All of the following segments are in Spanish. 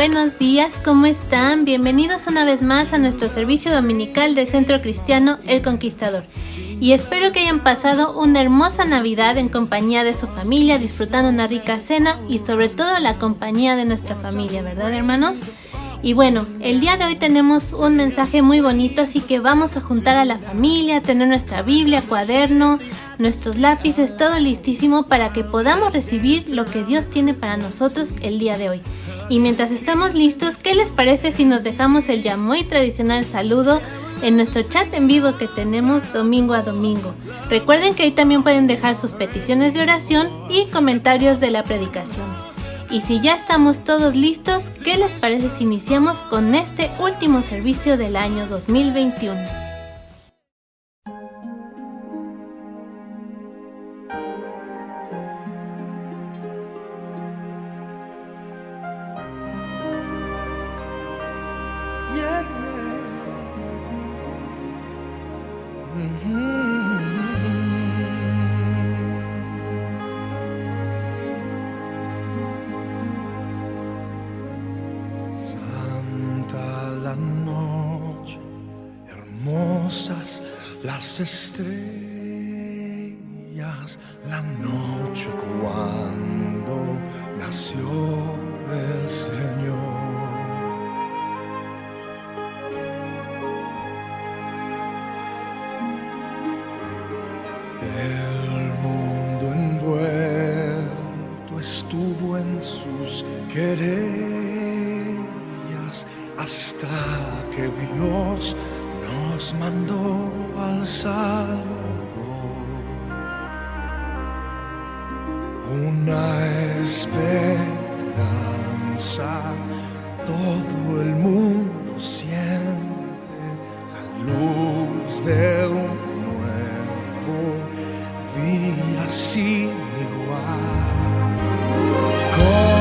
buenos días, ¿cómo están? Bienvenidos una vez más a nuestro servicio dominical del Centro Cristiano El Conquistador. Y espero que hayan pasado una hermosa Navidad en compañía de su familia, disfrutando una rica cena y sobre todo la compañía de nuestra familia, ¿verdad, hermanos? Y bueno, el día de hoy tenemos un mensaje muy bonito, así que vamos a juntar a la familia, tener nuestra Biblia, cuaderno, nuestros lápices, todo listísimo para que podamos recibir lo que Dios tiene para nosotros el día de hoy. Y mientras estamos listos, ¿qué les parece si nos dejamos el ya muy tradicional saludo en nuestro chat en vivo que tenemos domingo a domingo? Recuerden que ahí también pueden dejar sus peticiones de oración y comentarios de la predicación. Y si ya estamos todos listos, ¿qué les parece si iniciamos con este último servicio del año 2021? Las estrellas, la noche cuando nació el Señor. El mundo envuelto estuvo en sus querellas hasta que Dios nos mandó al Salvador, una esperanza. Todo el mundo siente la luz de un nuevo día sin igual. Con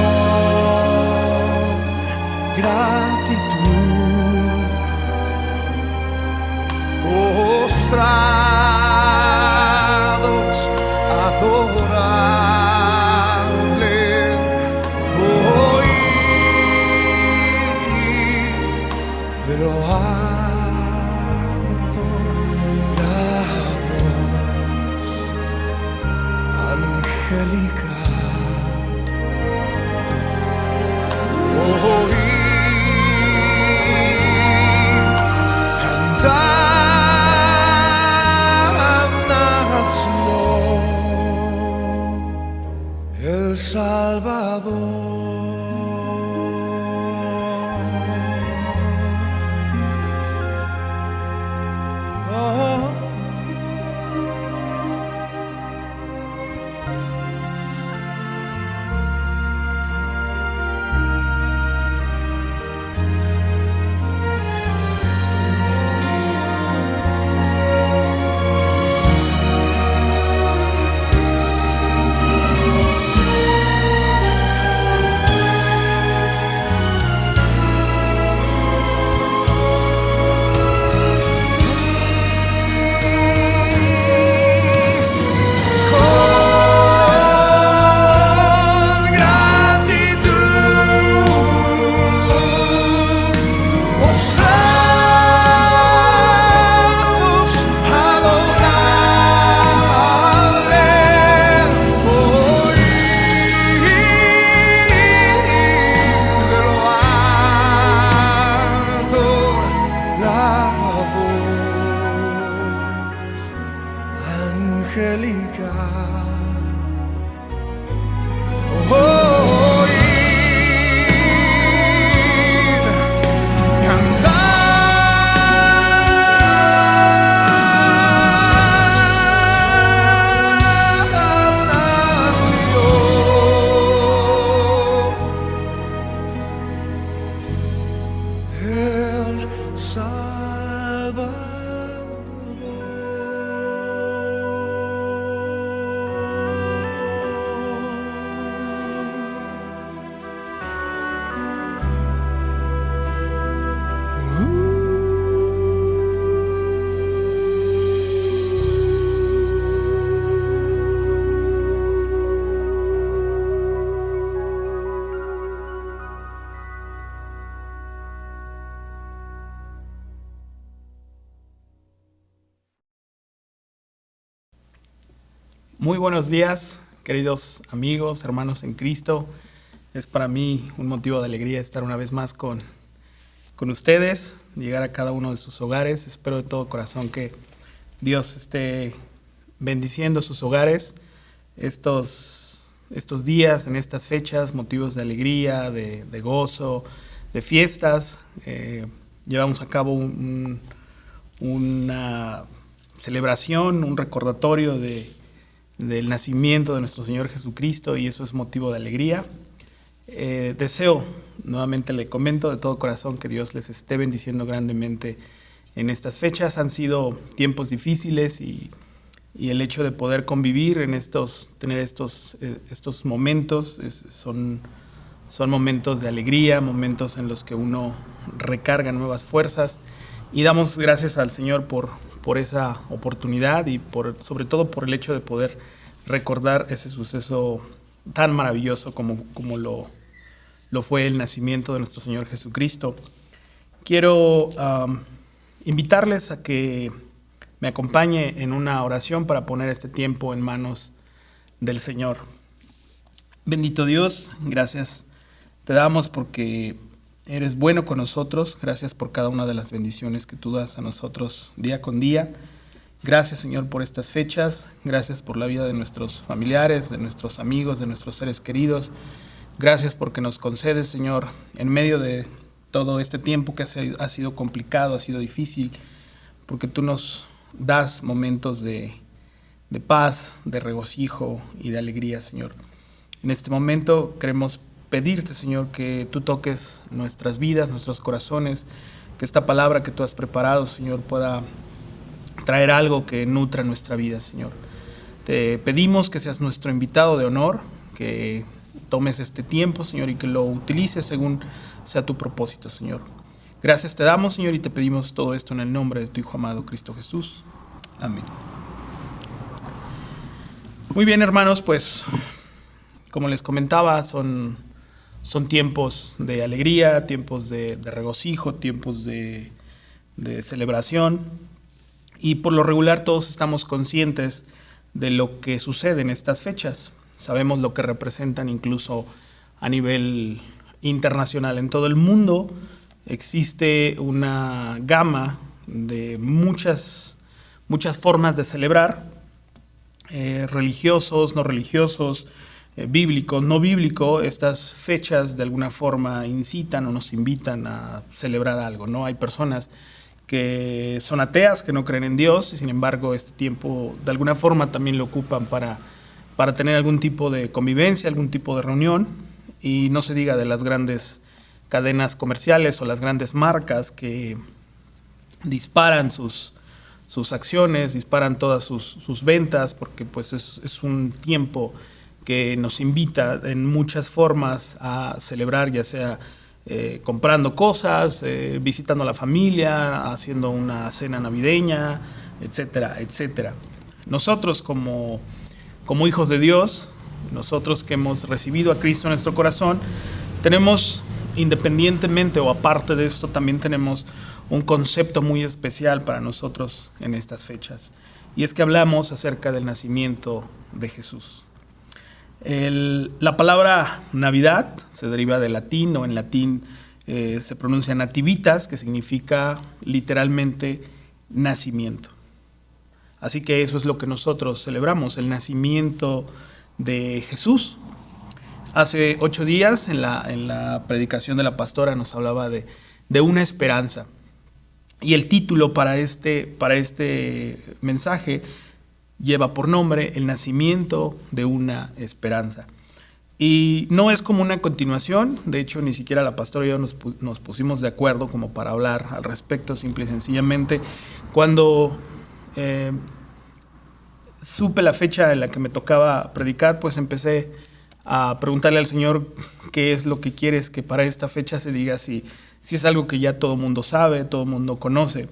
gratitud postrados, adorable, oír de lo alto la voz angelical, oír cantar El Salvador. El Salvador. Muy buenos días, queridos amigos, hermanos en Cristo. Es para mí un motivo de alegría estar una vez más con ustedes, llegar a cada uno de sus hogares. Espero de todo corazón que Dios esté bendiciendo sus hogares estos días, en estas fechas, motivos de alegría, de gozo, de fiestas. Llevamos a cabo una celebración, un recordatorio del nacimiento de nuestro Señor Jesucristo, y eso es motivo de alegría. Deseo, nuevamente le comento de todo corazón, que Dios les esté bendiciendo grandemente en estas fechas. Han sido tiempos difíciles y el hecho de poder convivir en tener estos momentos, son momentos de alegría, momentos en los que uno recarga nuevas fuerzas, y damos gracias al Señor por esa oportunidad y sobre todo por el hecho de poder recordar ese suceso tan maravilloso como lo fue el nacimiento de nuestro Señor Jesucristo. Quiero invitarles a que me acompañe en una oración para poner este tiempo en manos del Señor. Bendito Dios, gracias te damos porque eres bueno con nosotros. Gracias por cada una de las bendiciones que tú das a nosotros día con día. Gracias, Señor, por estas fechas. Gracias por la vida de nuestros familiares, de nuestros amigos, de nuestros seres queridos. Gracias porque nos concedes, Señor, en medio de todo este tiempo que ha sido complicado, ha sido difícil, porque tú nos das momentos de paz, de regocijo y de alegría, Señor. En este momento queremos pedirte, Señor, que tú toques nuestras vidas, nuestros corazones, que esta palabra que tú has preparado, Señor, pueda traer algo que nutra nuestra vida, Señor. Te pedimos que seas nuestro invitado de honor, que tomes este tiempo, Señor, y que lo utilices según sea tu propósito, Señor. Gracias te damos, Señor, y te pedimos todo esto en el nombre de tu Hijo amado, Cristo Jesús. Amén. Muy bien, hermanos, pues como les comentaba, son tiempos de alegría, tiempos de regocijo, tiempos de celebración, y por lo regular todos estamos conscientes de lo que sucede en estas fechas. Sabemos lo que representan incluso a nivel internacional. En todo el mundo existe una gama de muchas formas de celebrar, religiosos, no religiosos, bíblico, no bíblico. Estas fechas de alguna forma incitan o nos invitan a celebrar algo, ¿no? Hay personas que son ateas, que no creen en Dios, y sin embargo este tiempo de alguna forma también lo ocupan para tener algún tipo de convivencia, algún tipo de reunión, y no se diga de las grandes cadenas comerciales o las grandes marcas que disparan sus acciones, disparan todas sus ventas, porque pues es un tiempo que nos invita en muchas formas a celebrar, ya sea comprando cosas, visitando a la familia, haciendo una cena navideña, etcétera, etcétera. Nosotros como hijos de Dios, nosotros que hemos recibido a Cristo en nuestro corazón, tenemos, independientemente o aparte de esto, también tenemos un concepto muy especial para nosotros en estas fechas, y es que hablamos acerca del nacimiento de Jesús. La palabra Navidad se deriva del latín, o en latín se pronuncia nativitas, que significa literalmente nacimiento. Así que eso es lo que nosotros celebramos, el nacimiento de Jesús. Hace 8 días en la predicación de la pastora nos hablaba de una esperanza, y el título para este mensaje lleva por nombre El nacimiento de una esperanza. Y no es como una continuación. De hecho, ni siquiera la pastora y yo nos pusimos de acuerdo como para hablar al respecto. Simple y sencillamente, cuando supe la fecha en la que me tocaba predicar, pues empecé a preguntarle al Señor qué es lo que quieres que para esta fecha se diga, si es algo que ya todo el mundo sabe, todo el mundo conoce.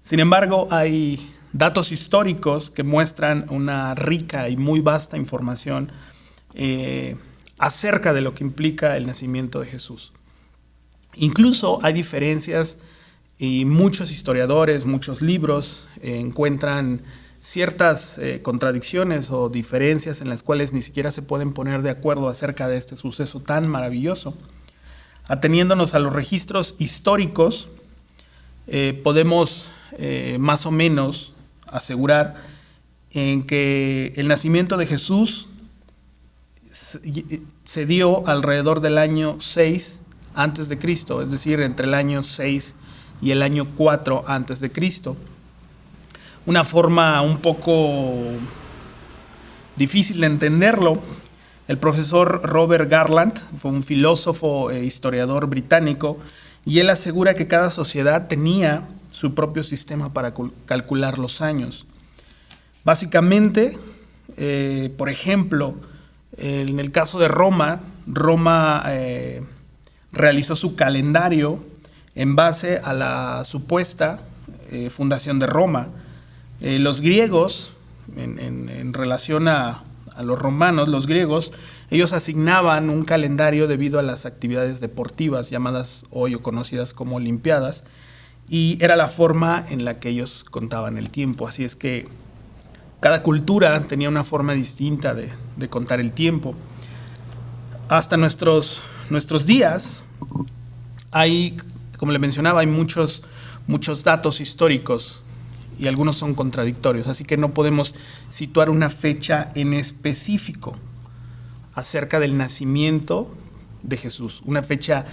Sin embargo, hay datos históricos que muestran una rica y muy vasta información acerca de lo que implica el nacimiento de Jesús. Incluso hay diferencias, y muchos historiadores, muchos libros encuentran ciertas contradicciones o diferencias en las cuales ni siquiera se pueden poner de acuerdo acerca de este suceso tan maravilloso. Ateniéndonos a los registros históricos, podemos más o menos asegurar en que el nacimiento de Jesús se dio alrededor del año 6 antes de Cristo, es decir, entre el año 6 y el año 4 antes de Cristo. Una forma un poco difícil de entenderlo, el profesor Robert Garland fue un filósofo e historiador británico, y él asegura que cada sociedad tenía su propio sistema para calcular los años. Básicamente, por ejemplo, en el caso de Roma realizó su calendario en base a la supuesta fundación de Roma. Los griegos, en relación a los romanos, los griegos, ellos asignaban un calendario debido a las actividades deportivas llamadas hoy o conocidas como olimpiadas, y era la forma en la que ellos contaban el tiempo. Así es que cada cultura tenía una forma distinta de contar el tiempo. Hasta nuestros días hay, como le mencionaba, hay muchos datos históricos y algunos son contradictorios, así que no podemos situar una fecha en específico acerca del nacimiento de Jesús, una fecha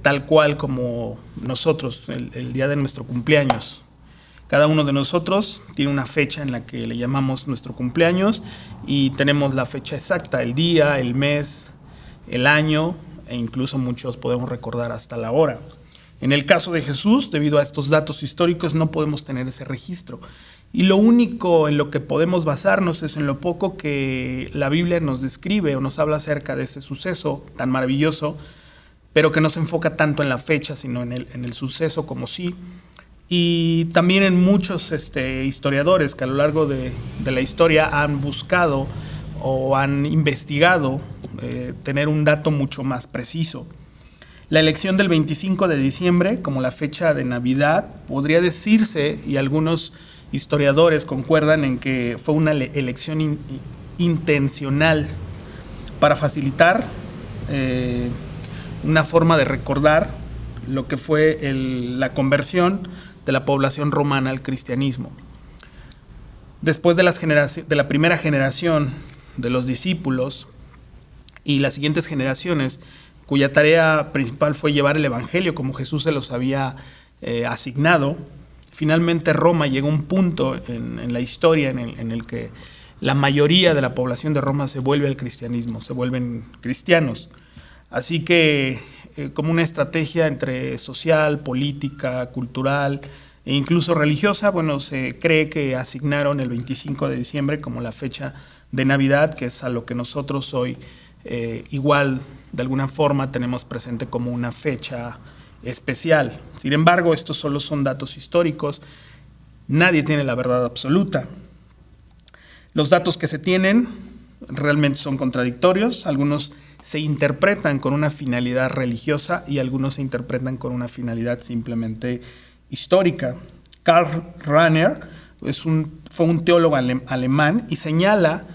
tal cual como nosotros, el día de nuestro cumpleaños. Cada uno de nosotros tiene una fecha en la que le llamamos nuestro cumpleaños y tenemos la fecha exacta, el día, el mes, el año, e incluso muchos podemos recordar hasta la hora. En el caso de Jesús, debido a estos datos históricos, no podemos tener ese registro. Y lo único en lo que podemos basarnos es en lo poco que la Biblia nos describe o nos habla acerca de ese suceso tan maravilloso, pero que no se enfoca tanto en la fecha, sino en el suceso como sí. Y también en muchos historiadores que a lo largo de la historia han buscado o han investigado tener un dato mucho más preciso. La elección del 25 de diciembre como la fecha de Navidad podría decirse, y algunos historiadores concuerdan en que fue una elección intencional para facilitar una forma de recordar lo que fue la conversión de la población romana al cristianismo. Después de la primera generación de los discípulos y las siguientes generaciones, cuya tarea principal fue llevar el evangelio como Jesús se los había asignado, finalmente Roma llegó a un punto en la historia en el que la mayoría de la población de Roma se vuelve al cristianismo, se vuelven cristianos. Así que como una estrategia entre social, política, cultural e incluso religiosa, se cree que asignaron el 25 de diciembre como la fecha de Navidad, que es a lo que nosotros hoy igual de alguna forma tenemos presente como una fecha especial. Sin embargo, estos solo son datos históricos, nadie tiene la verdad absoluta. Los datos que se tienen realmente son contradictorios, algunos se interpretan con una finalidad religiosa y algunos se interpretan con una finalidad simplemente histórica. Karl Rahner fue un teólogo alemán y señala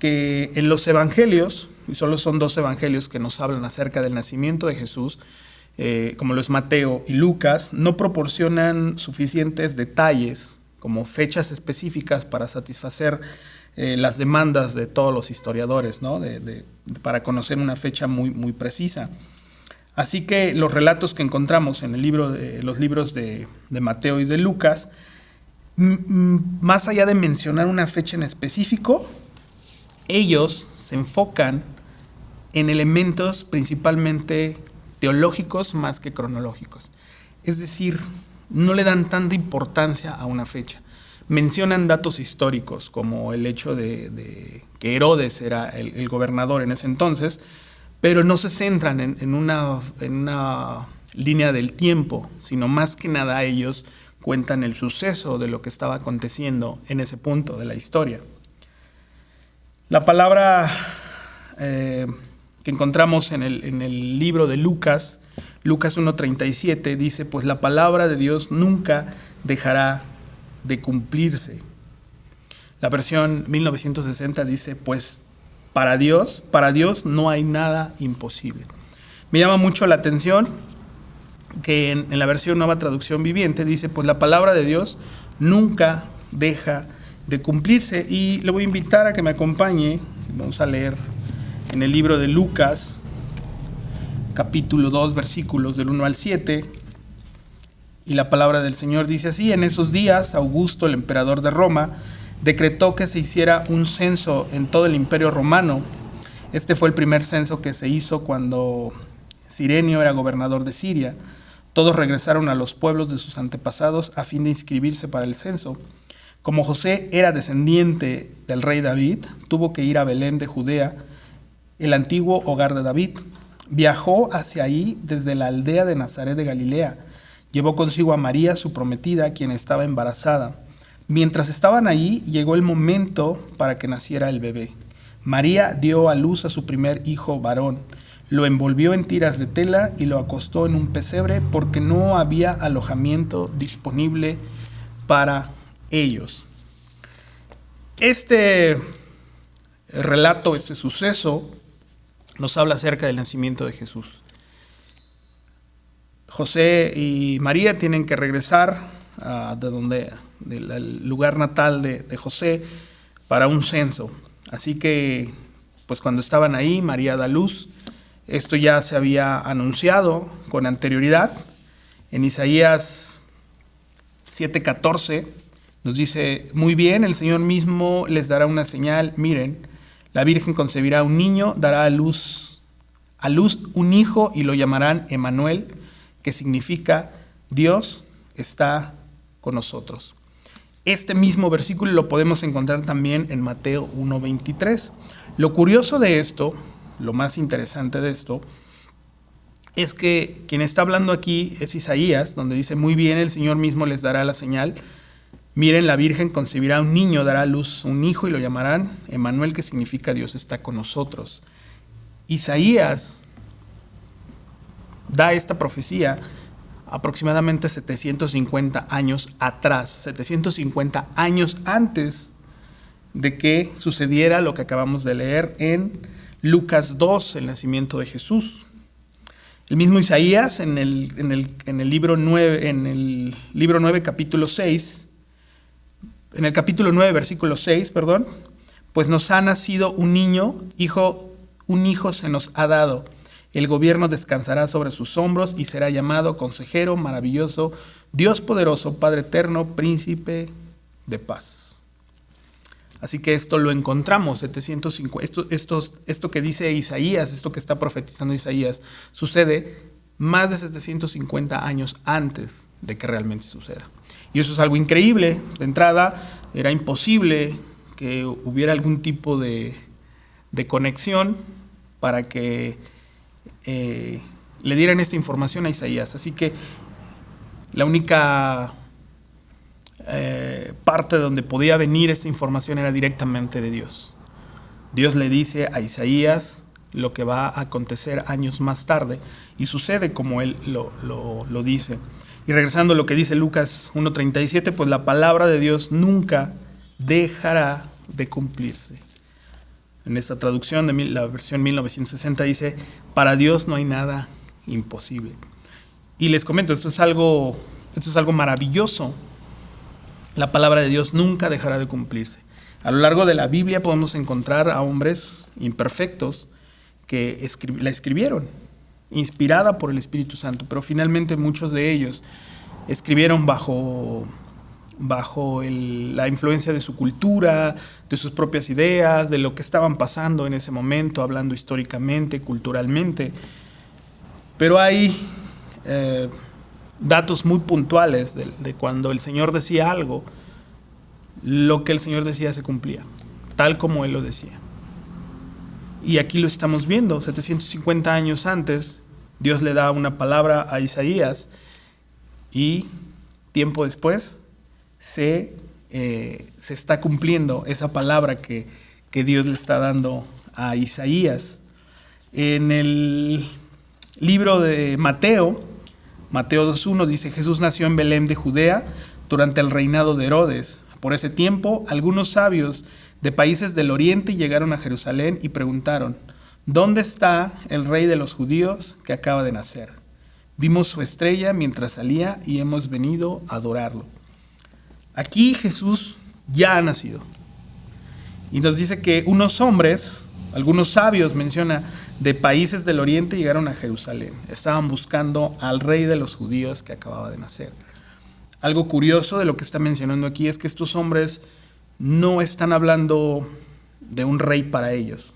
que en los evangelios, y solo son 2 evangelios que nos hablan acerca del nacimiento de Jesús, como lo es Mateo y Lucas, no proporcionan suficientes detalles como fechas específicas para satisfacer las demandas de todos los historiadores, ¿no? Para conocer una fecha muy, muy precisa. Así que los relatos que encontramos en los libros de Mateo y de Lucas, más allá de mencionar una fecha en específico, ellos se enfocan en elementos principalmente teológicos más que cronológicos. Es decir, no le dan tanta importancia a una fecha. Mencionan datos históricos, como el hecho de que Herodes era el gobernador en ese entonces, pero no se centran en una línea del tiempo, sino más que nada ellos cuentan el suceso de lo que estaba aconteciendo en ese punto de la historia. La palabra que encontramos en el libro de Lucas 1:37, dice: pues la palabra de Dios nunca dejará de cumplirse. La versión 1960 dice, pues para Dios no hay nada imposible. Me llama mucho la atención que en la versión Nueva Traducción Viviente dice, pues la palabra de Dios nunca deja de cumplirse. Y le voy a invitar a que me acompañe. Vamos a leer en el libro de Lucas, capítulo 2, versículos del 1 al 7. Y la palabra del Señor dice así: en esos días, Augusto, el emperador de Roma, decretó que se hiciera un censo en todo el imperio romano. Este fue el primer censo que se hizo cuando Cirenio era gobernador de Siria. Todos regresaron a los pueblos de sus antepasados a fin de inscribirse para el censo. Como José era descendiente del rey David, tuvo que ir a Belén de Judea, el antiguo hogar de David. Viajó hacia ahí desde la aldea de Nazaret de Galilea. Llevó consigo a María, su prometida, quien estaba embarazada. Mientras estaban allí, llegó el momento para que naciera el bebé. María dio a luz a su primer hijo varón. Lo envolvió en tiras de tela y lo acostó en un pesebre porque no había alojamiento disponible para ellos. Este relato, este suceso, nos habla acerca del nacimiento de Jesús. José y María tienen que regresar del lugar natal de José para un censo. Así que, pues cuando estaban ahí, María da luz. Esto ya se había anunciado con anterioridad. En Isaías 7:14 nos dice, muy bien, el Señor mismo les dará una señal. Miren, la Virgen concebirá un niño, dará a luz un hijo y lo llamarán Emmanuel, que significa Dios está con nosotros. Este mismo versículo lo podemos encontrar también en Mateo 1:23. Lo curioso de esto, lo más interesante de esto, es que quien está hablando aquí es Isaías, donde dice, muy bien, el Señor mismo les dará la señal. Miren, la Virgen concebirá un niño, dará a luz un hijo y lo llamarán Emmanuel, que significa Dios está con nosotros. Isaías da esta profecía aproximadamente 750 años atrás, 750 años antes de que sucediera lo que acabamos de leer en Lucas 2, el nacimiento de Jesús. El mismo Isaías en el libro 9, capítulo 6, en el capítulo 9, versículo 6, pues nos ha nacido un niño, un hijo se nos ha dado. El gobierno descansará sobre sus hombros y será llamado Consejero, Maravilloso, Dios Poderoso, Padre Eterno, Príncipe de Paz. Así que esto lo encontramos, 750, esto que dice Isaías, esto que está profetizando Isaías, sucede más de 750 años antes de que realmente suceda. Y eso es algo increíble. De entrada, era imposible que hubiera algún tipo de conexión para que le dieran esta información a Isaías. Así que la única parte donde podía venir esta información era directamente de Dios. Dios le dice a Isaías lo que va a acontecer años más tarde y sucede como él lo dice. Y regresando a lo que dice Lucas 1:37, pues la palabra de Dios nunca dejará de cumplirse. En esta traducción de la versión 1960 dice, para Dios no hay nada imposible. Y les comento, esto es algo maravilloso. La palabra de Dios nunca dejará de cumplirse. A lo largo de la Biblia podemos encontrar a hombres imperfectos que la escribieron, inspirada por el Espíritu Santo, pero finalmente muchos de ellos escribieron bajo la influencia de su cultura, de sus propias ideas, de lo que estaban pasando en ese momento, hablando históricamente, culturalmente. Pero hay datos muy puntuales de cuando el Señor decía algo, lo que el Señor decía se cumplía, tal como Él lo decía. Y aquí lo estamos viendo, 750 años antes, Dios le da una palabra a Isaías y tiempo después se está cumpliendo esa palabra que Dios le está dando a Isaías. En el libro de Mateo 2:1 dice, Jesús nació en Belén de Judea durante el reinado de Herodes. Por ese tiempo, algunos sabios de países del oriente llegaron a Jerusalén y preguntaron: ¿dónde está el rey de los judíos que acaba de nacer? Vimos su estrella mientras salía y hemos venido a adorarlo. Aquí Jesús ya ha nacido. Y nos dice que unos hombres, algunos sabios menciona, de países del oriente llegaron a Jerusalén. Estaban buscando al rey de los judíos que acababa de nacer. Algo curioso de lo que está mencionando aquí es que estos hombres no están hablando de un rey para ellos.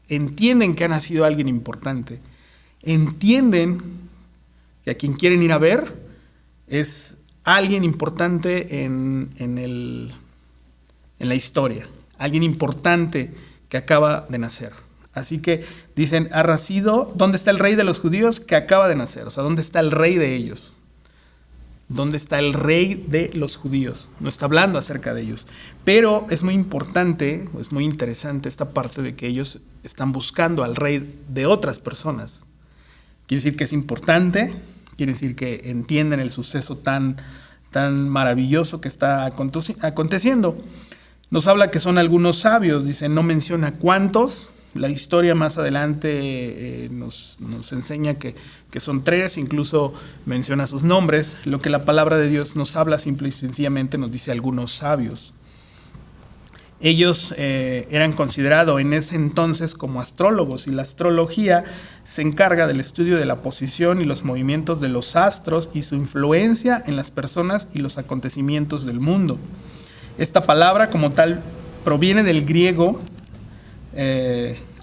Entienden que ha nacido alguien importante. Entienden que a quien quieren ir a ver es alguien importante en la historia. Alguien importante que acaba de nacer. Así que dicen, ha nacido, ¿dónde está el rey de los judíos que acaba de nacer? O sea, ¿dónde está el rey de ellos? ¿Dónde está el rey de los judíos? No está hablando acerca de ellos. Pero es muy importante, es muy interesante esta parte de que ellos están buscando al rey de otras personas. Quiere decir que es importante, quiere decir que entienden el suceso tan maravilloso que está aconteciendo. Nos habla que son algunos sabios, dice, no menciona cuántos. La historia más adelante nos enseña que son 3, incluso menciona sus nombres. Lo que la palabra de Dios nos habla simple y sencillamente nos dice algunos sabios. Ellos eran considerados en ese entonces como astrólogos, y la astrología se encarga del estudio de la posición y los movimientos de los astros y su influencia en las personas y los acontecimientos del mundo. Esta palabra como tal proviene del griego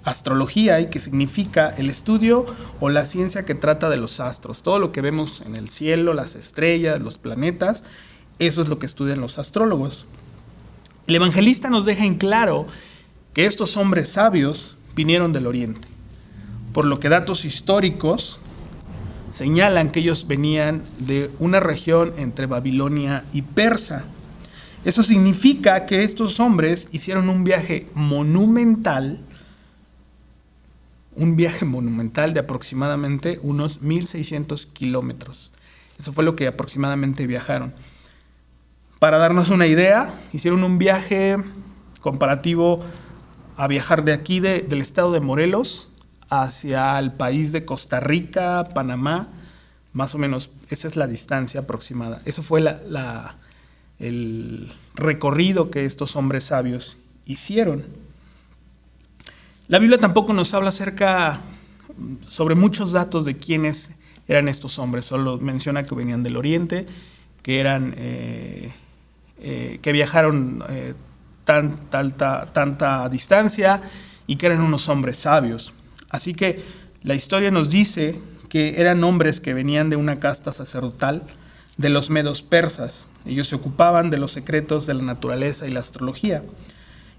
astrología, y que significa el estudio o la ciencia que trata de los astros. Todo lo que vemos en el cielo, las estrellas, los planetas, eso es lo que estudian los astrólogos. El evangelista nos deja en claro que estos hombres sabios vinieron del oriente, por lo que datos históricos señalan que ellos venían de una región entre Babilonia y Persa. Eso significa que estos hombres hicieron un viaje monumental de aproximadamente unos 1,600 kilómetros. Eso fue lo que aproximadamente viajaron. Para darnos una idea, hicieron un viaje comparativo a viajar de aquí, del estado de Morelos, hacia el país de Costa Rica, Panamá, más o menos. Esa es la distancia aproximada. Eso fue el recorrido que estos hombres sabios hicieron. La Biblia tampoco nos habla sobre muchos datos de quiénes eran estos hombres. Solo menciona que venían del oriente, que eran que viajaron tanta distancia y que eran unos hombres sabios. Así que la historia nos dice que eran hombres que venían de una casta sacerdotal de los medos persas. Ellos se ocupaban de los secretos de la naturaleza y la astrología.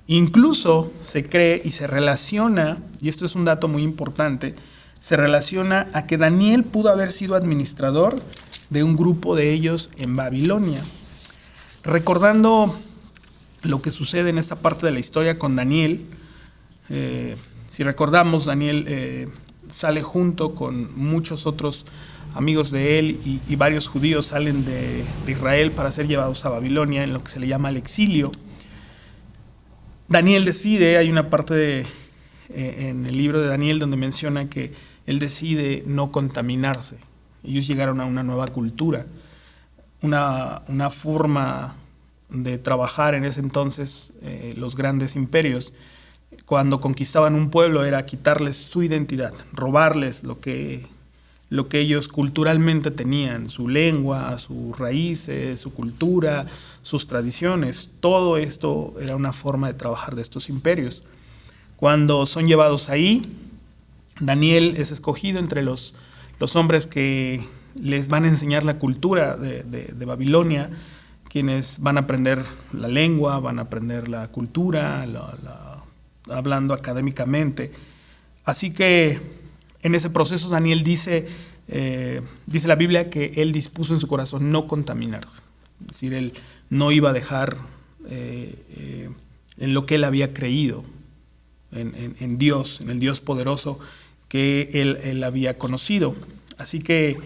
Incluso se cree y se relaciona, y esto es un dato muy importante, se relaciona a que Daniel pudo haber sido administrador de un grupo de ellos en Babilonia. Recordando lo que sucede en esta parte de la historia con Daniel, si recordamos, Daniel sale junto con muchos otros amigos de él y varios judíos salen de Israel para ser llevados a Babilonia en lo que se le llama el exilio. Daniel decide, hay una parte en el libro de Daniel donde menciona que él decide no contaminarse. Ellos llegaron a una nueva cultura, una forma de trabajar en ese entonces. Los grandes imperios, cuando conquistaban un pueblo, era quitarles su identidad, robarles lo que ellos culturalmente tenían, su lengua, sus raíces, su cultura, sus tradiciones. Todo esto era una forma de trabajar de estos imperios. Cuando son llevados ahí, Daniel es escogido entre los hombres que les van a enseñar la cultura de Babilonia, quienes van a aprender la lengua, van a aprender la cultura, hablando académicamente. Así que en ese proceso Daniel dice la Biblia que él dispuso en su corazón no contaminarse. Es decir, él no iba a dejar en lo que él había creído, en Dios, en el Dios poderoso que él había conocido. Así que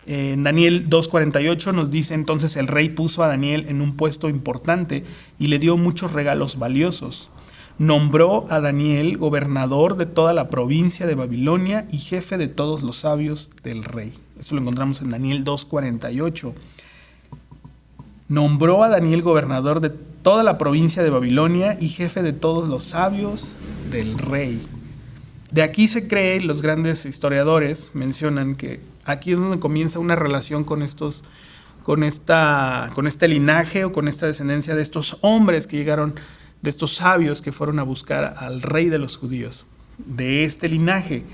En Daniel 2:48 nos dice: entonces el rey puso a Daniel en un puesto importante y le dio muchos regalos valiosos. Nombró a Daniel gobernador de toda la provincia de Babilonia y jefe de todos los sabios del rey. Esto lo encontramos en Daniel 2:48. Nombró a Daniel gobernador de toda la provincia de Babilonia y jefe de todos los sabios del rey. De aquí se cree, los grandes historiadores mencionan que aquí es donde comienza una relación con este linaje o con esta descendencia de estos hombres que llegaron, de estos sabios que fueron a buscar al rey de los judíos. De este linaje,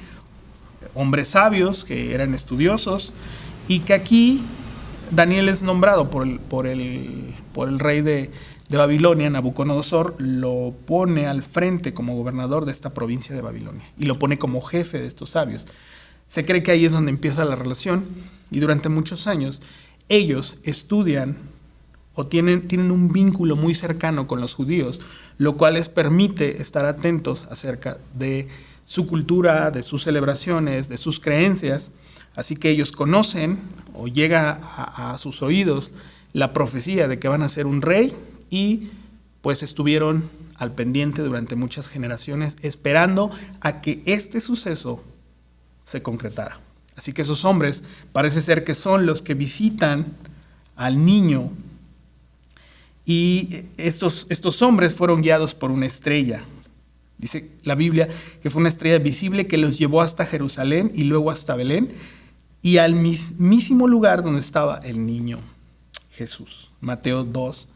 hombres sabios que eran estudiosos, y que aquí Daniel es nombrado por el rey de Babilonia, Nabucodonosor, lo pone al frente como gobernador de esta provincia de Babilonia y lo pone como jefe de estos sabios. Se cree que ahí es donde empieza la relación, y durante muchos años ellos estudian o tienen un vínculo muy cercano con los judíos, lo cual les permite estar atentos acerca de su cultura, de sus celebraciones, de sus creencias. Así que ellos conocen o llega a sus oídos la profecía de que van a ser un rey, y pues estuvieron al pendiente durante muchas generaciones esperando a que este suceso se concretara. Así que esos hombres parece ser que son los que visitan al niño, y estos hombres fueron guiados por una estrella. Dice la Biblia que fue una estrella visible que los llevó hasta Jerusalén y luego hasta Belén y al mismísimo lugar donde estaba el niño Jesús. Mateo 2,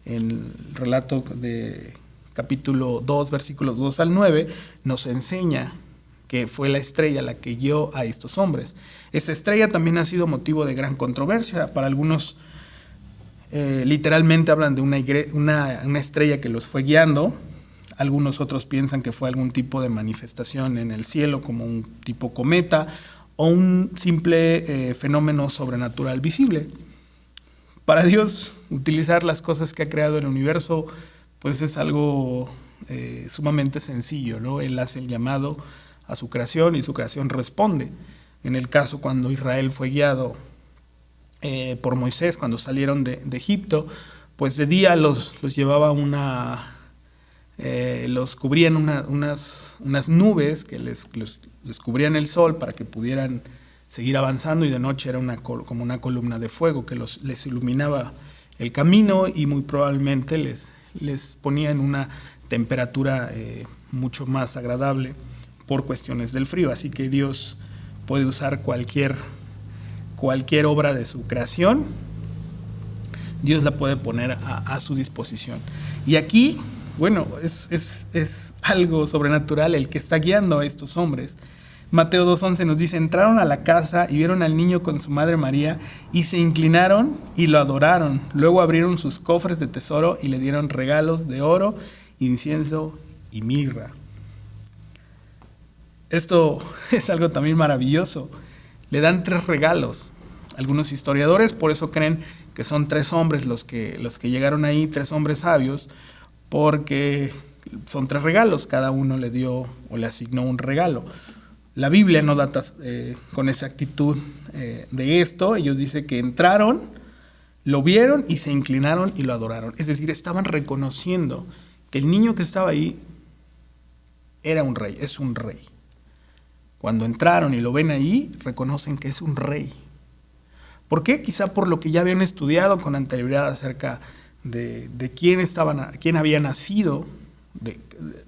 en el relato de capítulo 2, versículos 2 al 9, nos enseña que fue la estrella la que guió a estos hombres. Esta estrella también ha sido motivo de gran controversia. Para algunos, literalmente hablan de una estrella que los fue guiando. Algunos otros piensan que fue algún tipo de manifestación en el cielo, como un tipo cometa, o un simple fenómeno sobrenatural visible. Para Dios, utilizar las cosas que ha creado el universo, pues es algo sumamente sencillo, ¿no? Él hace el llamado a su creación y su creación responde. En el caso cuando Israel fue guiado por Moisés, cuando salieron de Egipto, pues de día los llevaba los cubrían unas nubes que les cubrían el sol para que pudieran seguir avanzando, y de noche era como una columna de fuego que les iluminaba el camino, y muy probablemente les ponía en una temperatura mucho más agradable por cuestiones del frío. Así que Dios puede usar cualquier obra de su creación, Dios la puede poner a su disposición. Y aquí, bueno, es algo sobrenatural el que está guiando a estos hombres. Mateo 2:11 nos dice: entraron a la casa y vieron al niño con su madre María y se inclinaron y lo adoraron. Luego abrieron sus cofres de tesoro y le dieron regalos de oro, incienso y mirra. Esto es algo también maravilloso. Le dan 3 regalos. Algunos historiadores por eso creen que son 3 hombres los que llegaron ahí, 3 hombres sabios, porque son 3 regalos. Cada uno le dio o le asignó un regalo. La Biblia no data con exactitud de esto. Ellos dicen que entraron, lo vieron y se inclinaron y lo adoraron. Es decir, estaban reconociendo que el niño que estaba ahí era un rey, es un rey. Cuando entraron y lo ven ahí, reconocen que es un rey. ¿Por qué? Quizá por lo que ya habían estudiado con anterioridad acerca de quién había nacido,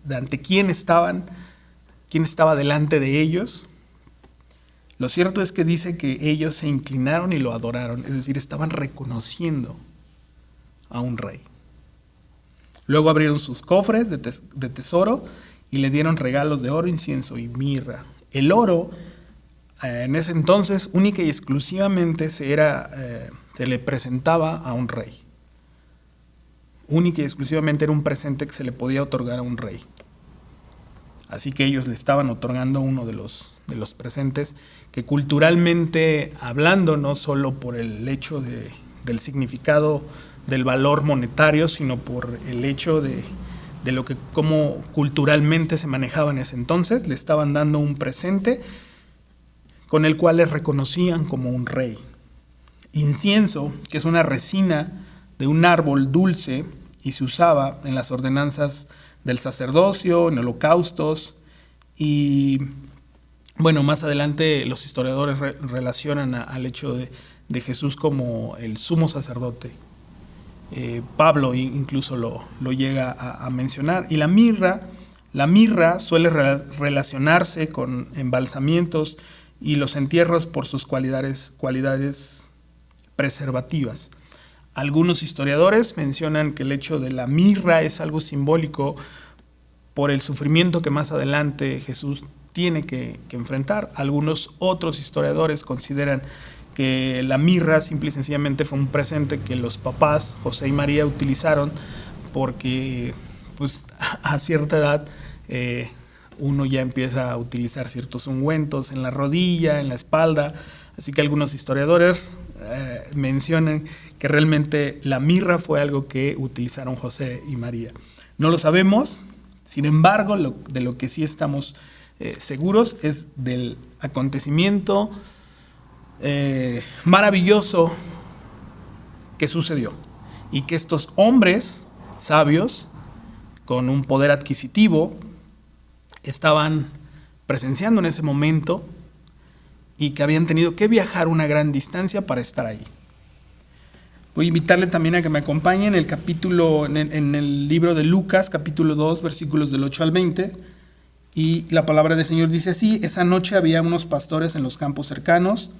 ante quién estaban, quién estaba delante de ellos. Lo cierto es que dice que ellos se inclinaron y lo adoraron, es decir, estaban reconociendo a un rey. Luego abrieron sus cofres de tesoro y le dieron regalos de oro, incienso y mirra. El oro, en ese entonces, única y exclusivamente se le presentaba a un rey. Única y exclusivamente era un presente que se le podía otorgar a un rey. Así que ellos le estaban otorgando uno de los presentes que, culturalmente hablando, no solo por el hecho del significado del valor monetario, sino por el hecho de lo que cómo culturalmente se manejaba en ese entonces, le estaban dando un presente con el cual les reconocían como un rey. Incienso, que es una resina de un árbol dulce y se usaba en las ordenanzas del sacerdocio, en holocaustos y bueno, más adelante los historiadores relacionan al hecho de Jesús como el sumo sacerdote. Pablo incluso lo llega a mencionar. Y la mirra suele relacionarse con embalsamientos y los entierros por sus cualidades preservativas. Algunos historiadores mencionan que el hecho de la mirra es algo simbólico por el sufrimiento que más adelante Jesús tiene que enfrentar. Algunos otros historiadores consideran que la mirra simple y sencillamente fue un presente que los papás, José y María, utilizaron porque pues, a cierta edad uno ya empieza a utilizar ciertos ungüentos en la rodilla, en la espalda. Así que algunos historiadores mencionan que realmente la mirra fue algo que utilizaron José y María. No lo sabemos, sin embargo, de lo que sí estamos seguros es del acontecimiento maravilloso que sucedió y que estos hombres sabios con un poder adquisitivo estaban presenciando en ese momento y que habían tenido que viajar una gran distancia para estar allí. Voy a invitarle también a que me acompañe en el capítulo, en el libro de Lucas, capítulo 2, versículos del 8 al 20. Y la palabra del Señor dice así: esa noche había unos pastores en los campos cercanos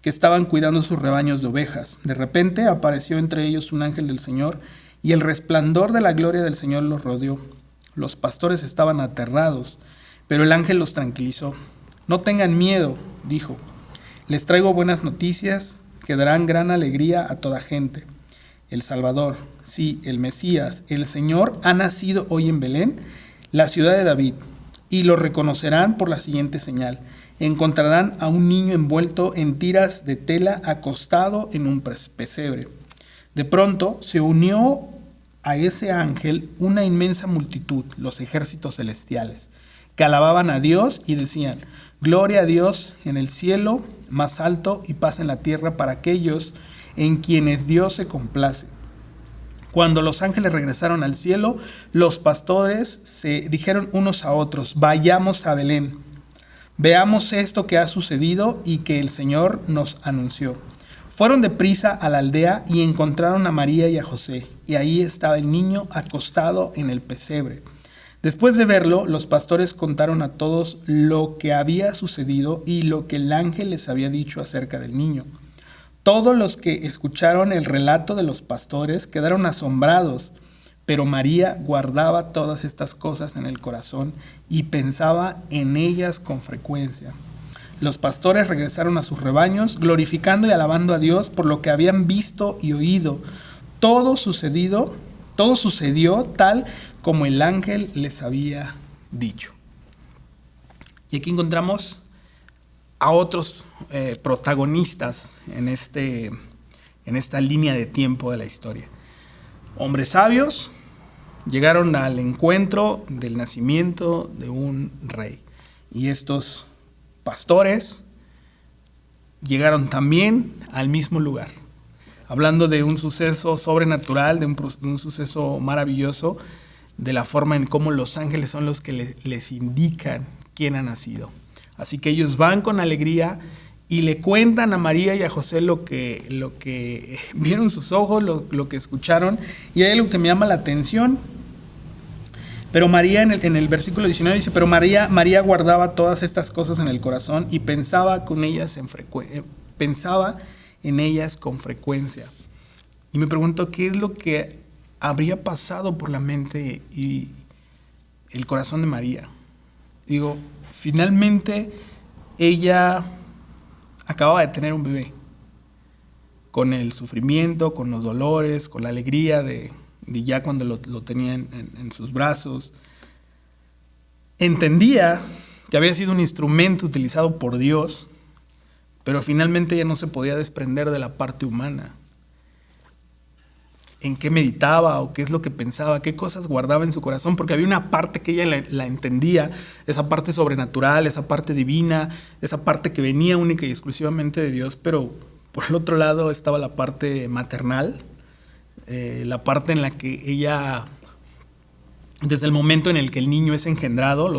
que estaban cuidando sus rebaños de ovejas. De repente apareció entre ellos un ángel del Señor y el resplandor de la gloria del Señor los rodeó. Los pastores estaban aterrados, pero el ángel los tranquilizó. No tengan miedo, dijo. Les traigo buenas noticias que darán gran alegría a toda gente. El Salvador, sí, el Mesías, el Señor, ha nacido hoy en Belén, la ciudad de David, y lo reconocerán por la siguiente señal. Encontrarán a un niño envuelto en tiras de tela acostado en un pesebre. De pronto se unió a ese ángel una inmensa multitud, los ejércitos celestiales, que alababan a Dios y decían: gloria a Dios en el cielo más alto y paz en la tierra para aquellos en quienes Dios se complace. Cuando los ángeles regresaron al cielo, los pastores se dijeron unos a otros: vayamos a Belén, veamos esto que ha sucedido y que el Señor nos anunció. Fueron deprisa a la aldea y encontraron a María y a José, y ahí estaba el niño acostado en el pesebre. Después de verlo, los pastores contaron a todos lo que había sucedido y lo que el ángel les había dicho acerca del niño. Todos los que escucharon el relato de los pastores quedaron asombrados, pero María guardaba todas estas cosas en el corazón y pensaba en ellas con frecuencia. Los pastores regresaron a sus rebaños, glorificando y alabando a Dios por lo que habían visto y oído. Todo sucedió tal como el ángel les había dicho. Y aquí encontramos a otros protagonistas en esta línea de tiempo de la historia. Hombres sabios llegaron al encuentro del nacimiento de un rey. Y estos pastores llegaron también al mismo lugar. Hablando de un suceso sobrenatural, de un suceso maravilloso, de la forma en cómo los ángeles son los que les indican quién ha nacido. Así que ellos van con alegría y le cuentan a María y a José lo que vieron sus ojos, lo que escucharon. Y hay algo que me llama la atención. Pero María, en el versículo 19 dice: pero María guardaba todas estas cosas en el corazón y pensaba en ellas con frecuencia. Y me pregunto qué es lo que habría pasado por la mente y el corazón de María. Digo, finalmente ella acababa de tener un bebé, con el sufrimiento, con los dolores, con la alegría de ya cuando lo tenía en sus brazos. Entendía que había sido un instrumento utilizado por Dios, pero finalmente ella no se podía desprender de la parte humana. en qué meditaba o qué es lo que pensaba, qué cosas guardaba en su corazón, porque había una parte que ella la entendía, esa parte sobrenatural, esa parte divina, esa parte que venía única y exclusivamente de Dios, pero por el otro lado estaba la parte maternal, la parte en la que ella, desde el momento en el que el niño es engendrado,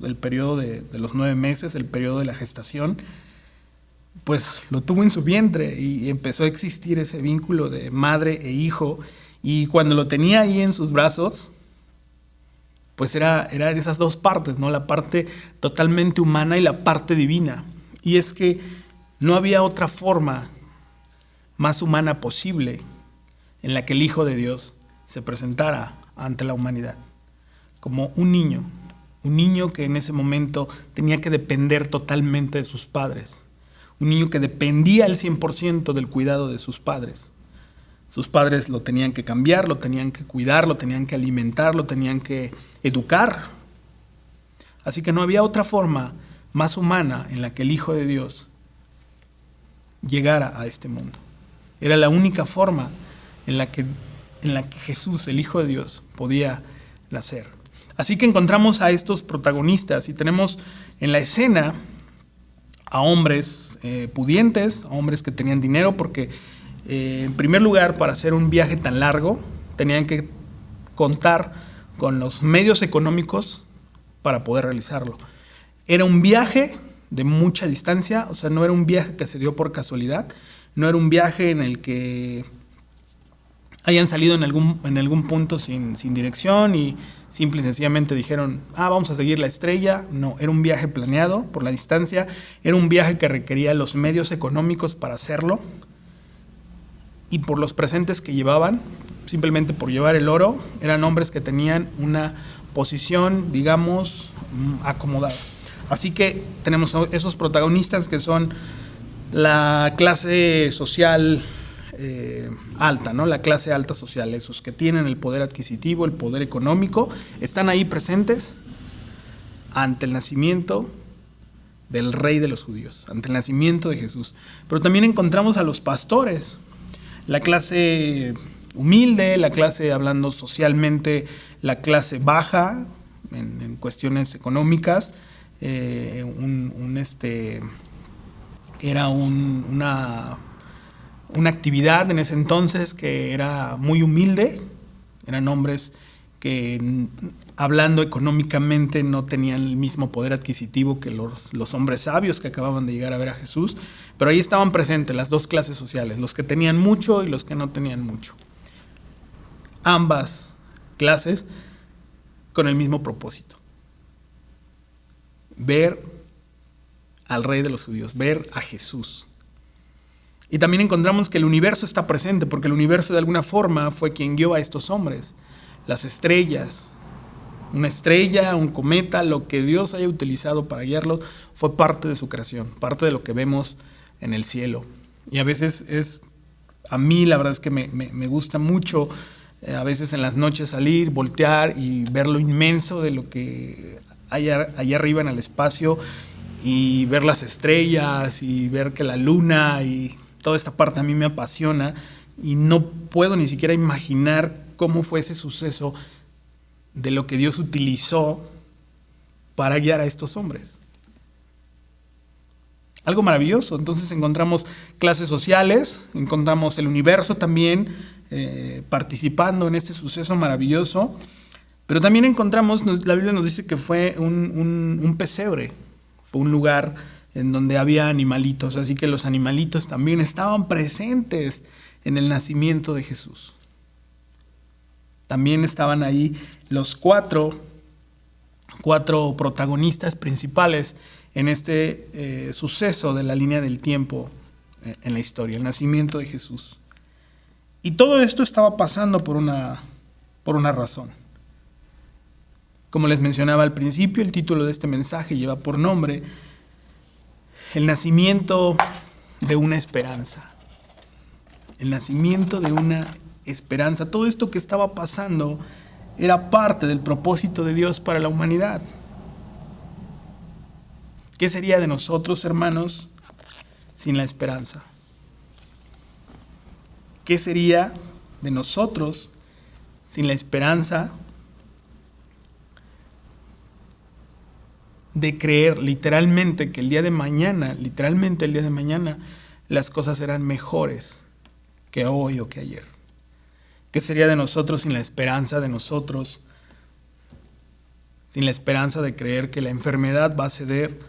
el periodo de los 9 meses, el periodo de la gestación, pues lo tuvo en su vientre y empezó a existir ese vínculo de madre e hijo, y cuando lo tenía ahí en sus brazos, pues era esas dos partes, ¿no? La parte totalmente humana y la parte divina. Y es que no había otra forma más humana posible en la que el Hijo de Dios se presentara ante la humanidad, como un niño que en ese momento tenía que depender totalmente de sus padres. Un niño que dependía al 100% del cuidado de sus padres. Sus padres lo tenían que cambiar, lo tenían que cuidar, lo tenían que alimentar, lo tenían que educar. Así que no había otra forma más humana en la que el Hijo de Dios llegara a este mundo. Era la única forma en la que Jesús, el Hijo de Dios, podía nacer. Así que encontramos a estos protagonistas y tenemos en la escena a hombres pudientes, a hombres que tenían dinero, porque en primer lugar, para hacer un viaje tan largo, tenían que contar con los medios económicos para poder realizarlo. Era un viaje de mucha distancia, o sea, no era un viaje que se dio por casualidad, no era un viaje en el que hayan salido en algún punto sin dirección y simple y sencillamente dijeron, vamos a seguir la estrella. No, era un viaje planeado por la distancia, era un viaje que requería los medios económicos para hacerlo, y por los presentes que llevaban, simplemente por llevar el oro, eran hombres que tenían una posición, digamos, acomodada. Así que tenemos esos protagonistas que son la clase social alta, ¿no? La clase alta social, esos que tienen el poder adquisitivo, el poder económico, están ahí presentes ante el nacimiento del Rey de los judíos, ante el nacimiento de Jesús. Pero también encontramos a los pastores, la clase humilde, la clase, hablando socialmente, la clase baja en cuestiones económicas, era una actividad en ese entonces que era muy humilde. Eran hombres que, hablando económicamente, no tenían el mismo poder adquisitivo que los hombres sabios que acababan de llegar a ver a Jesús, pero ahí estaban presentes las dos clases sociales, los que tenían mucho y los que no tenían mucho. Ambas clases con el mismo propósito: ver al Rey de los judíos, ver a Jesús. Y también encontramos que el universo está presente, porque el universo de alguna forma fue quien guió a estos hombres. Las estrellas, una estrella, un cometa, lo que Dios haya utilizado para guiarlos, fue parte de su creación, parte de lo que vemos en el cielo. Y a veces a mí la verdad es que me gusta mucho, a veces en las noches salir, voltear y ver lo inmenso de lo que hay allá arriba en el espacio, y ver las estrellas y ver que la luna y toda esta parte a mí me apasiona, y no puedo ni siquiera imaginar cómo fue ese suceso de lo que Dios utilizó para guiar a estos hombres. Algo maravilloso. Entonces encontramos clases sociales, encontramos el universo también participando en este suceso maravilloso, pero también encontramos, la Biblia nos dice que fue un pesebre, fue un lugar en donde había animalitos, así que los animalitos también estaban presentes en el nacimiento de Jesús. También estaban ahí los cuatro protagonistas principales en este suceso de la línea del tiempo en la historia, el nacimiento de Jesús. Y todo esto estaba pasando por una razón. Como les mencionaba al principio, el título de este mensaje lleva por nombre el nacimiento de una esperanza. El nacimiento de una esperanza. Todo esto que estaba pasando era parte del propósito de Dios para la humanidad. ¿Qué sería de nosotros, hermanos, sin la esperanza? ¿Qué sería de nosotros sin la esperanza de creer literalmente el día de mañana, las cosas serán mejores que hoy o que ayer? ¿Qué sería de nosotros sin la esperanza de nosotros? Sin la esperanza de creer que la enfermedad va a ceder.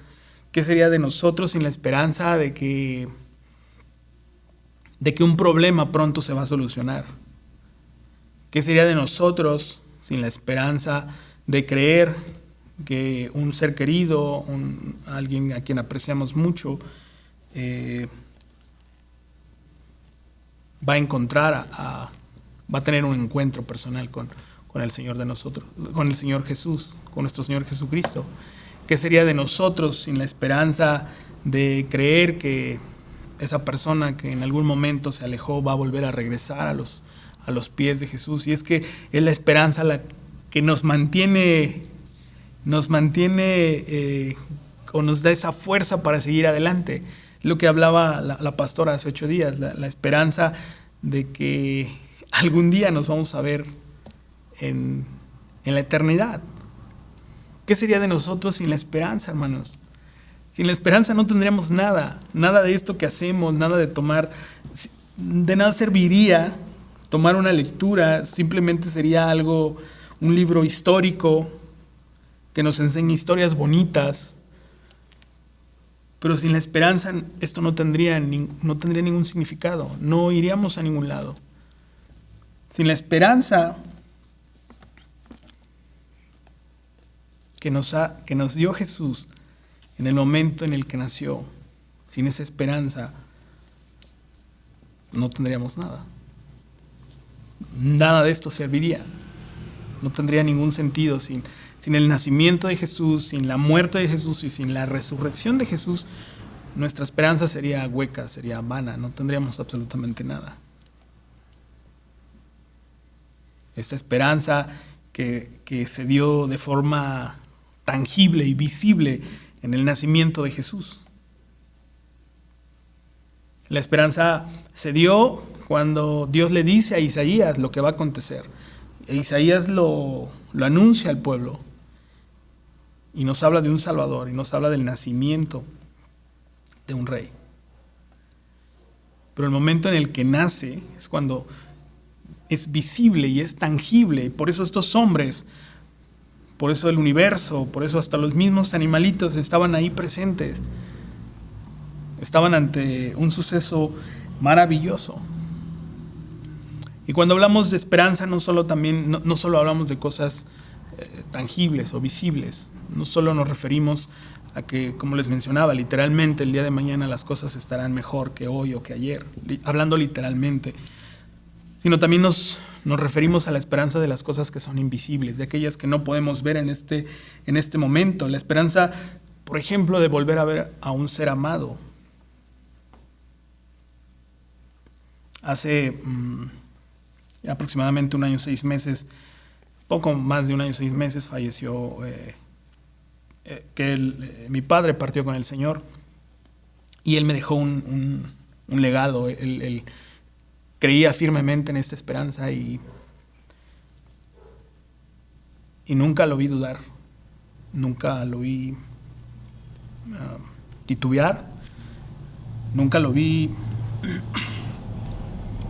¿Qué sería de nosotros sin la esperanza de que un problema pronto se va a solucionar? ¿Qué sería de nosotros sin la esperanza de creer que un ser querido, alguien a quien apreciamos mucho, va a encontrar, va a tener un encuentro personal con el Señor de nosotros, con el Señor Jesús, con nuestro Señor Jesucristo? ¿Qué sería de nosotros sin la esperanza de creer que esa persona que en algún momento se alejó va a volver a regresar a los pies de Jesús? Y es que es la esperanza la que nos mantiene o nos da esa fuerza para seguir adelante. Lo que hablaba la pastora hace 8 días, la esperanza de que algún día nos vamos a ver en la eternidad. ¿Qué sería de nosotros sin la esperanza, hermanos? Sin la esperanza no tendríamos nada de esto que hacemos, de nada serviría tomar una lectura, simplemente sería un libro histórico que nos enseña historias bonitas, pero sin la esperanza esto no tendría ningún significado, no iríamos a ningún lado. Sin la esperanza que nos dio Jesús en el momento en el que nació, sin esa esperanza no tendríamos nada. Nada de esto serviría, no tendría ningún sentido. Sin el nacimiento de Jesús, sin la muerte de Jesús y sin la resurrección de Jesús, nuestra esperanza sería hueca, sería vana, no tendríamos absolutamente nada. Esta esperanza que se dio de forma tangible y visible en el nacimiento de Jesús. La esperanza se dio cuando Dios le dice a Isaías lo que va a acontecer. E Isaías lo anuncia al pueblo y nos habla de un Salvador y nos habla del nacimiento de un rey. Pero el momento en el que nace es cuando es visible y es tangible. Por eso estos hombres, por eso el universo, por eso hasta los mismos animalitos estaban ahí presentes. Estaban ante un suceso maravilloso. Y cuando hablamos de esperanza, no solo hablamos de cosas tangibles o visibles. No solo nos referimos a que, como les mencionaba, literalmente el día de mañana las cosas estarán mejor que hoy o que ayer, hablando literalmente, sino también nos referimos a la esperanza de las cosas que son invisibles, de aquellas que no podemos ver en este momento. La esperanza, por ejemplo, de volver a ver a un ser amado. Hace aproximadamente 1 año 6 meses, poco más de 1 año 6 meses, falleció, mi padre partió con el Señor y él me dejó un legado. Él creía firmemente en esta esperanza y nunca lo vi dudar, nunca lo vi titubear, nunca lo vi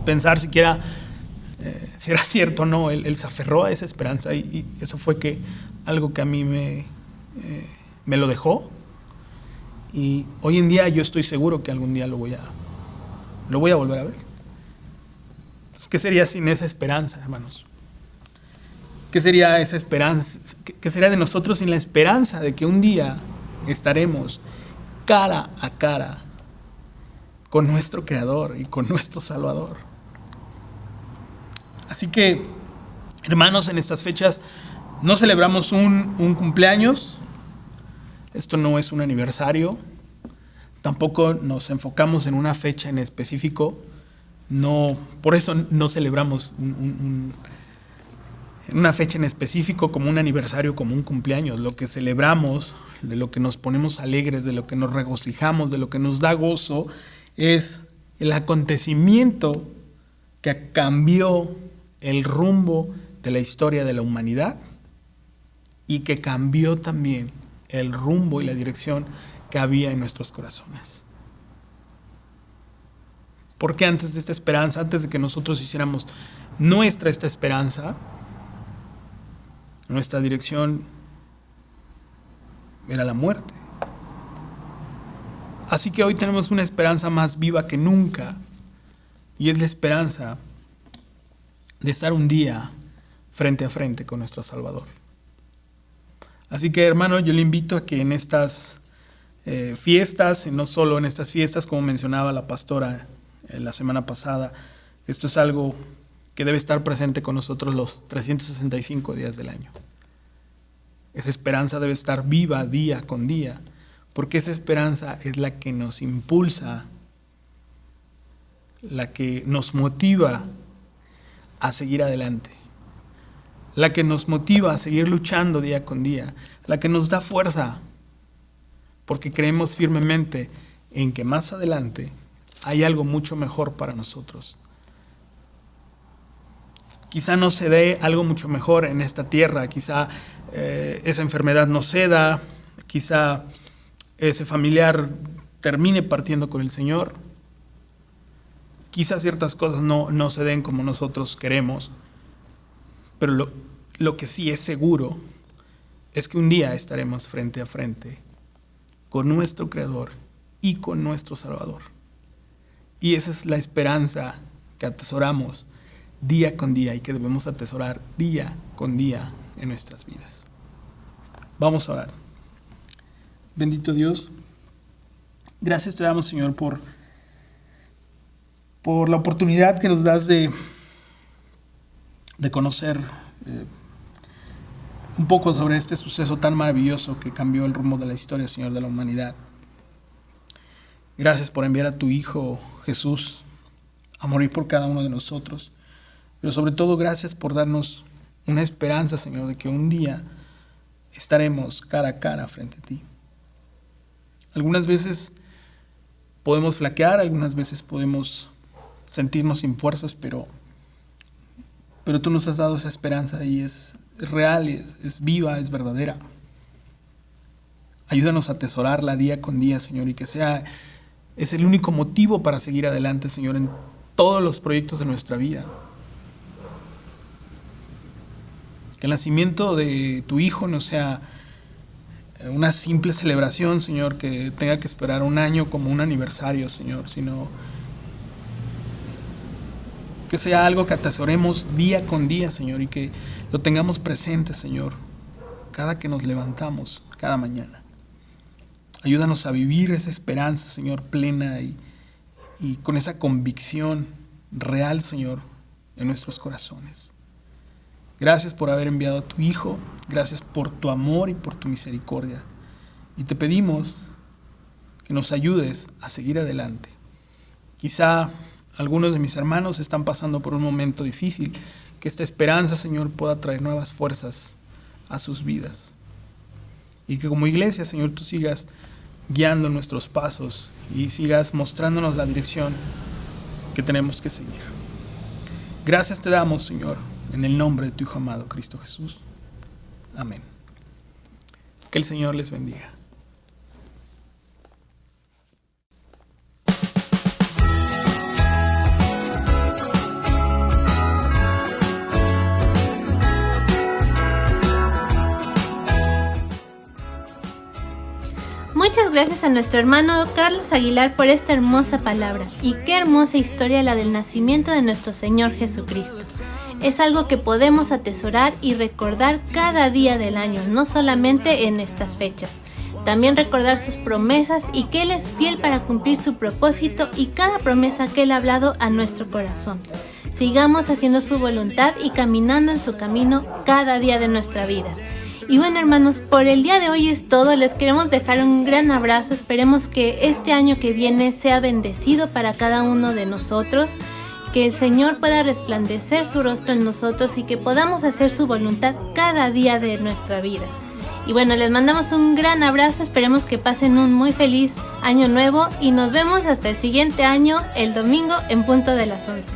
pensar siquiera si era cierto o no. Él se aferró a esa esperanza y eso fue algo que a mí me lo dejó, y hoy en día yo estoy seguro que algún día lo voy a volver a ver. Entonces, ¿qué sería sin esa esperanza, hermanos? ¿Qué sería esa esperanza? ¿Qué sería de nosotros sin la esperanza de que un día estaremos cara a cara con nuestro Creador y con nuestro Salvador? Así que, hermanos, en estas fechas no celebramos un cumpleaños. Esto no es un aniversario. Tampoco nos enfocamos en una fecha en específico. No, por eso no celebramos una fecha en específico como un aniversario, como un cumpleaños. Lo que celebramos, de lo que nos ponemos alegres, de lo que nos regocijamos, de lo que nos da gozo, es el acontecimiento que cambió el rumbo de la historia de la humanidad y que cambió también el rumbo y la dirección que había en nuestros corazones. Porque antes de esta esperanza, antes de que nosotros hiciéramos esta esperanza, nuestra dirección era la muerte. Así que hoy tenemos una esperanza más viva que nunca, y es la esperanza de estar un día frente a frente con nuestro Salvador. Así que, hermano, yo le invito a que en estas fiestas, y no solo en estas fiestas, como mencionaba la pastora la semana pasada, esto es algo que debe estar presente con nosotros los 365 días del año. Esa esperanza debe estar viva día con día, porque esa esperanza es la que nos impulsa, la que nos motiva a seguir adelante, la que nos motiva a seguir luchando día con día, la que nos da fuerza, porque creemos firmemente en que más adelante hay algo mucho mejor para nosotros. Quizá no se dé algo mucho mejor en esta tierra, quizá esa enfermedad no ceda, quizá ese familiar termine partiendo con el Señor, quizá ciertas cosas no se den como nosotros queremos, pero lo que sí es seguro es que un día estaremos frente a frente con nuestro Creador y con nuestro Salvador. Y esa es la esperanza que atesoramos día con día y que debemos atesorar día con día en nuestras vidas. Vamos a orar. Bendito Dios, gracias te damos, Señor, por la oportunidad que nos das de conocer un poco sobre este suceso tan maravilloso que cambió el rumbo de la historia, Señor, de la humanidad. Gracias por enviar a tu Hijo Jesús a morir por cada uno de nosotros, pero sobre todo gracias por darnos una esperanza, Señor, de que un día estaremos cara a cara frente a ti. Algunas veces podemos flaquear, algunas veces podemos sentirnos sin fuerzas, pero tú nos has dado esa esperanza y es real, es viva, es verdadera. Ayúdanos a atesorarla día con día, Señor, y que es el único motivo para seguir adelante, Señor, en todos los proyectos de nuestra vida. Que el nacimiento de tu Hijo no sea una simple celebración, Señor, que tenga que esperar un año como un aniversario, Señor, sino que sea algo que atesoremos día con día, Señor, y que lo tengamos presente, Señor, cada que nos levantamos, cada mañana. Ayúdanos a vivir esa esperanza, Señor, plena y con esa convicción real, Señor, en nuestros corazones. Gracias por haber enviado a tu Hijo, gracias por tu amor y por tu misericordia. Y te pedimos que nos ayudes a seguir adelante. Quizá algunos de mis hermanos están pasando por un momento difícil, que esta esperanza, Señor, pueda traer nuevas fuerzas a sus vidas. Y que como iglesia, Señor, tú sigas guiando nuestros pasos y sigas mostrándonos la dirección que tenemos que seguir. Gracias te damos, Señor, en el nombre de tu Hijo amado, Cristo Jesús. Amén. Que el Señor les bendiga. Muchas gracias a nuestro hermano Carlos Aguilar por esta hermosa palabra. Y qué hermosa historia la del nacimiento de nuestro Señor Jesucristo. Es algo que podemos atesorar y recordar cada día del año, no solamente en estas fechas. También recordar sus promesas y que Él es fiel para cumplir su propósito y cada promesa que Él ha hablado a nuestro corazón. Sigamos haciendo su voluntad y caminando en su camino cada día de nuestra vida. Y bueno, hermanos, por el día de hoy es todo. Les queremos dejar un gran abrazo. Esperemos que este año que viene sea bendecido para cada uno de nosotros. Que el Señor pueda resplandecer su rostro en nosotros y que podamos hacer su voluntad cada día de nuestra vida. Y bueno, les mandamos un gran abrazo. Esperemos que pasen un muy feliz año nuevo y nos vemos hasta el siguiente año, el domingo en punto de las 11.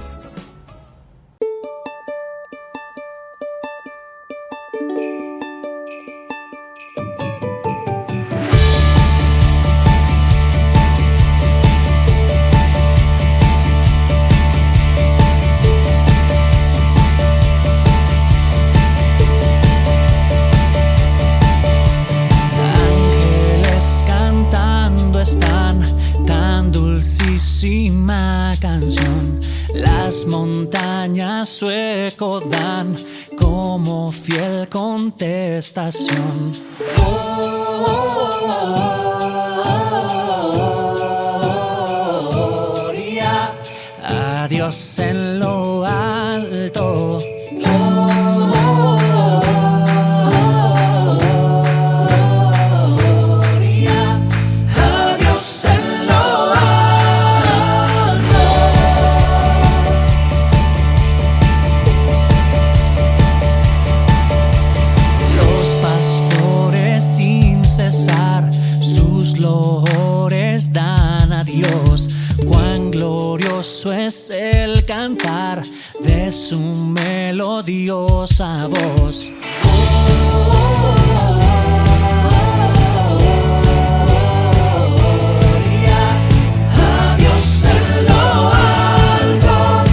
Las montañas su eco dan como fiel contestación. Gloria a Dios en lo alto. Sus loores dan a Dios. Cuán glorioso es el cantar de su melodiosa voz. Gloria a Dios en lo alto.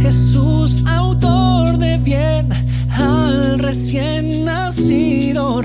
Jesús, autor de bien, al recién nacido